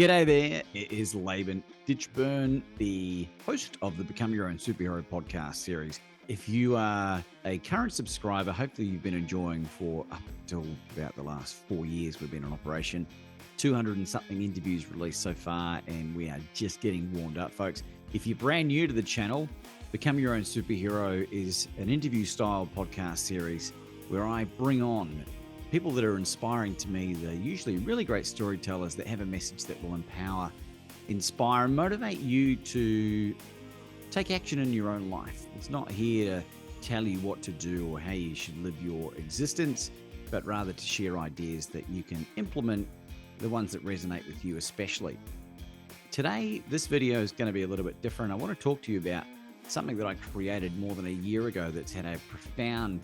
G'day there, it is Laban Ditchburn, the host of the Become Your Own Superhero podcast series. If you are a current subscriber, hopefully you've been enjoying for up until about the last 4 years we've been in operation. 200 and something interviews released so far, and we are just getting warmed up, folks. If you're brand new to the channel, Become Your Own Superhero is an interview-style podcast series where I bring on people that are inspiring to me. They're usually really great storytellers that have a message that will empower, inspire, and motivate you to take action in your own life. It's not here to tell you what to do or how you should live your existence, but rather to share ideas that you can implement, the ones that resonate with you especially. Today, this video is going to be a little bit different. I want to talk to you about something that I created more than a year ago that's had a profound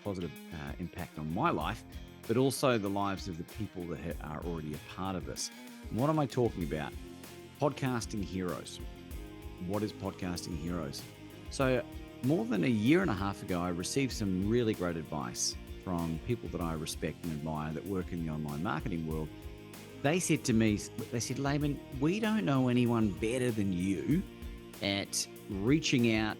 positive impact on my life, but also the lives of the people that are already a part of this. And what am I talking about? Podcasting heroes. What is podcasting heroes? So more than a year and a half ago, I received some really great advice from people that I respect and admire that work in the online marketing world. They said to me, Laban, we don't know anyone better than you at reaching out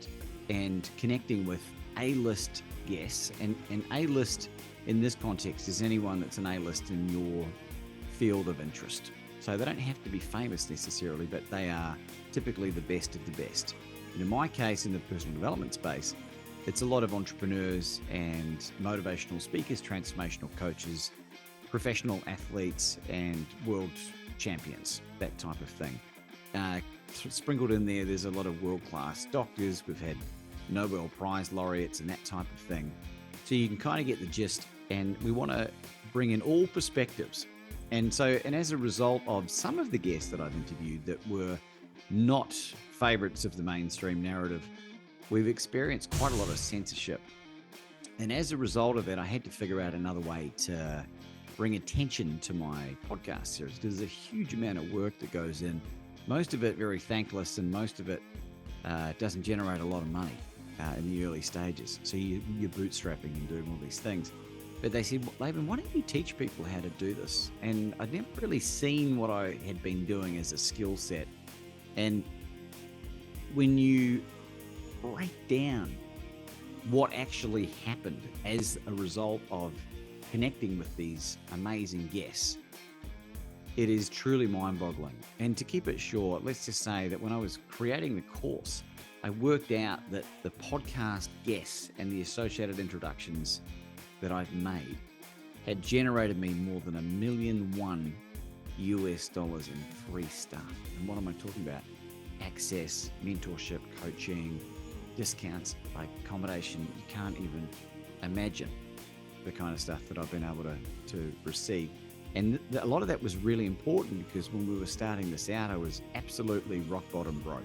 and connecting with A-list guests. And A-list in this context is anyone that's an A-list in your field of interest. So they don't have to be famous necessarily, but they are typically the best of the best. And in my case, in the personal development space, it's a lot of entrepreneurs and motivational speakers, transformational coaches, professional athletes, and world champions, that type of thing. Sprinkled in there, there's a lot of world-class doctors. We've had Nobel Prize laureates and that type of thing. So you can kind of get the gist, and we want to bring in all perspectives. And as a result of some of the guests that I've interviewed that were not favorites of the mainstream narrative, we've experienced quite a lot of censorship. And as a result of it, I had to figure out another way to bring attention to my podcast series. There's a huge amount of work that goes in. Most of it very thankless, and most of it doesn't generate a lot of money in the early stages. So you're bootstrapping and doing all these things. But they said, Laban, why don't you teach people how to do this? And I'd never really seen what I had been doing as a skill set. And when you break down what actually happened as a result of connecting with these amazing guests, it is truly mind-boggling. And to keep it short, let's just say that when I was creating the course, I worked out that the podcast guests and the associated introductions that I've made had generated me more than $1 million US in free stuff. And what am I talking about? Access, mentorship, coaching, discounts, like accommodation. You can't even imagine the kind of stuff that I've been able to receive. And a lot of that was really important because when we were starting this out, I was absolutely rock bottom broke.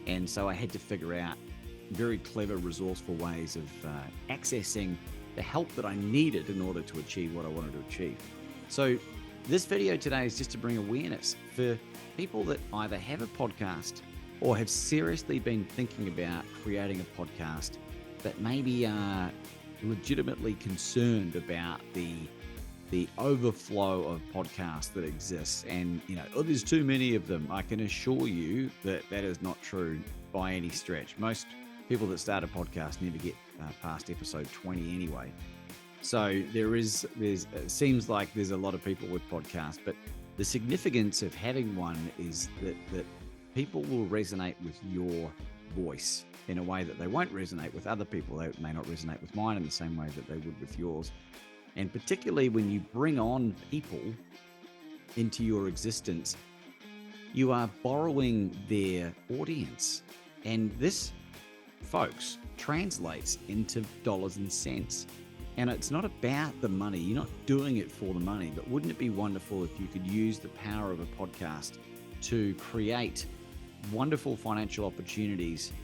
And so I had to figure out very clever, resourceful ways of accessing the help that I needed in order to achieve what I wanted to achieve. So this video today is just to bring awareness for people that either have a podcast or have seriously been thinking about creating a podcast, but maybe are legitimately concerned about the overflow of podcasts that exists. And, there's too many of them. I can assure you that is not true by any stretch. Most people that start a podcast never get past episode 20 anyway. So it seems like there's a lot of people with podcasts, but the significance of having one is that people will resonate with your voice in a way that they won't resonate with other people. They may not resonate with mine in the same way that they would with yours. And particularly when you bring on people into your existence, you are borrowing their audience. And this, folks, translates into dollars and cents. And it's not about the money. You're not doing it for the money. But wouldn't it be wonderful if you could use the power of a podcast to create wonderful financial opportunities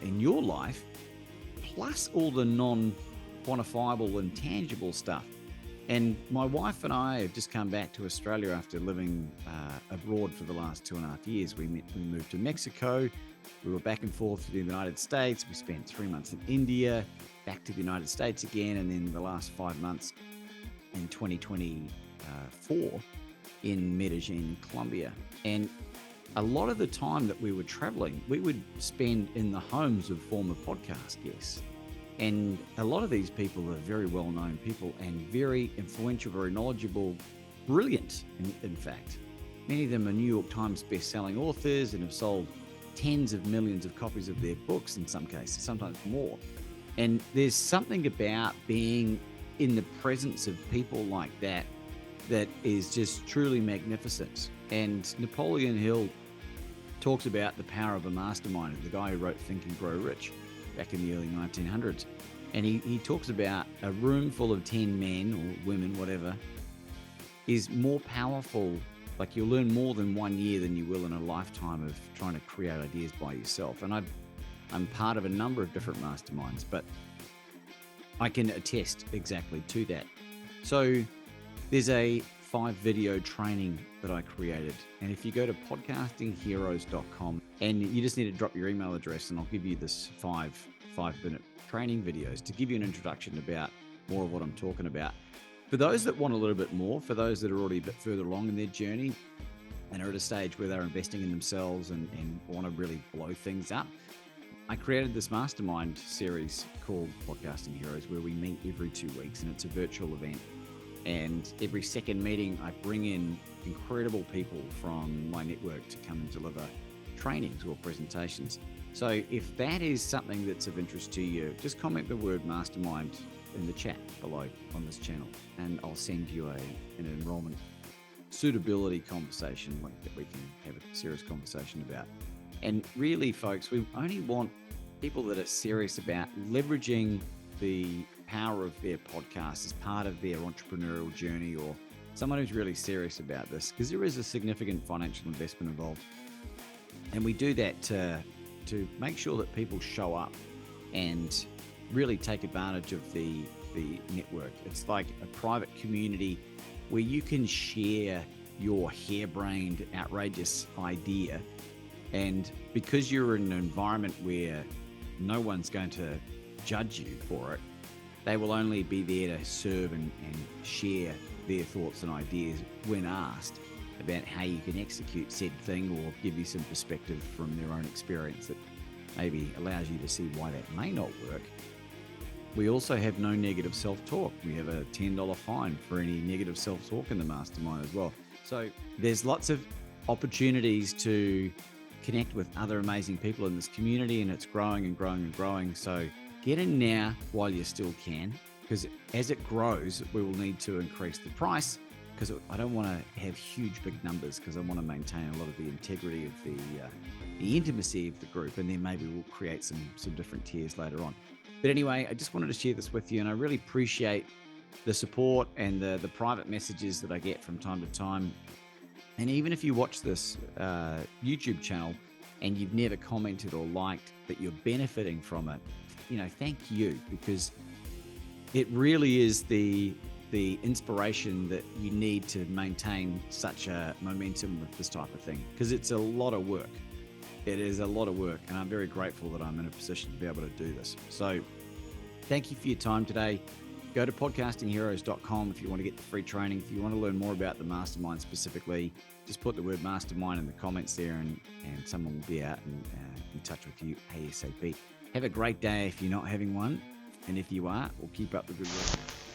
in your life, plus all the non-quantifiable and tangible stuff? And my wife and I have just come back to Australia after living abroad for the last 2.5 years. We moved to Mexico. We were back and forth to the United States. We spent 3 months in India, back to the United States again. And then the last 5 months in 2024, in Medellin, Colombia. And a lot of the time that we were traveling, we would spend in the homes of former podcast guests. And a lot of these people are very well-known people and very influential, very knowledgeable, brilliant, in fact. Many of them are New York Times best-selling authors and have sold tens of millions of copies of their books in some cases, sometimes more. And there's something about being in the presence of people like that that is just truly magnificent. And Napoleon Hill talks about the power of a mastermind, the guy who wrote Think and Grow Rich back in the early 1900s. And he talks about a room full of 10 men or women, whatever, is more powerful. Like, you'll learn more in 1 year than you will in a lifetime of trying to create ideas by yourself. And I'm part of a number of different masterminds, but I can attest exactly to that. So there's a 5-video training that I created. And if you go to podcastingheroes.com and you just need to drop your email address, and I'll give you this 5-minute training videos to give you an introduction about more of what I'm talking about. For those that want a little bit more, for those that are already a bit further along in their journey and are at a stage where they're investing in themselves and want to really blow things up, I created this mastermind series called Podcasting Heroes, where we meet every 2 weeks, and it's a virtual event. And every second meeting, I bring in incredible people from my network to come and deliver trainings or presentations. So if that is something that's of interest to you, just comment the word mastermind in the chat below on this channel, and I'll send you an enrollment suitability conversation link that we can have a serious conversation about. And really, folks, we only want people that are serious about leveraging the power of their podcast as part of their entrepreneurial journey, or someone who's really serious about this, because there is a significant financial investment involved. And we do that to make sure that people show up and really take advantage of the network. It's like a private community where you can share your harebrained, outrageous idea. And because you're in an environment where no one's going to judge you for it, they will only be there to serve and share their thoughts and ideas when asked about how you can execute said thing, or give you some perspective from their own experience that maybe allows you to see why that may not work. We also have no negative self-talk. We have a $10 fine for any negative self-talk in the mastermind as well. So there's lots of opportunities to connect with other amazing people in this community, and it's growing and growing and growing. So get in now while you still can, because as it grows, we will need to increase the price, because I don't want to have huge big numbers, because I want to maintain a lot of the integrity of the intimacy of the group, and then maybe we'll create some different tiers later on. But anyway, I just wanted to share this with you, and I really appreciate the support and the private messages that I get from time to time. And even if you watch this YouTube channel and you've never commented or liked, that you're benefiting from it, thank you, because it really is the inspiration that you need to maintain such a momentum with this type of thing, because it's a lot of work. It is a lot of work, and I'm very grateful that I'm in a position to be able to do this. So thank you for your time today. Go to podcastingheroes.com if you want to get the free training. If you want to learn more about the mastermind specifically, just put the word mastermind in the comments there, and someone will be out and in touch with you ASAP. Have a great day if you're not having one, and if you are, we'll keep up the good work.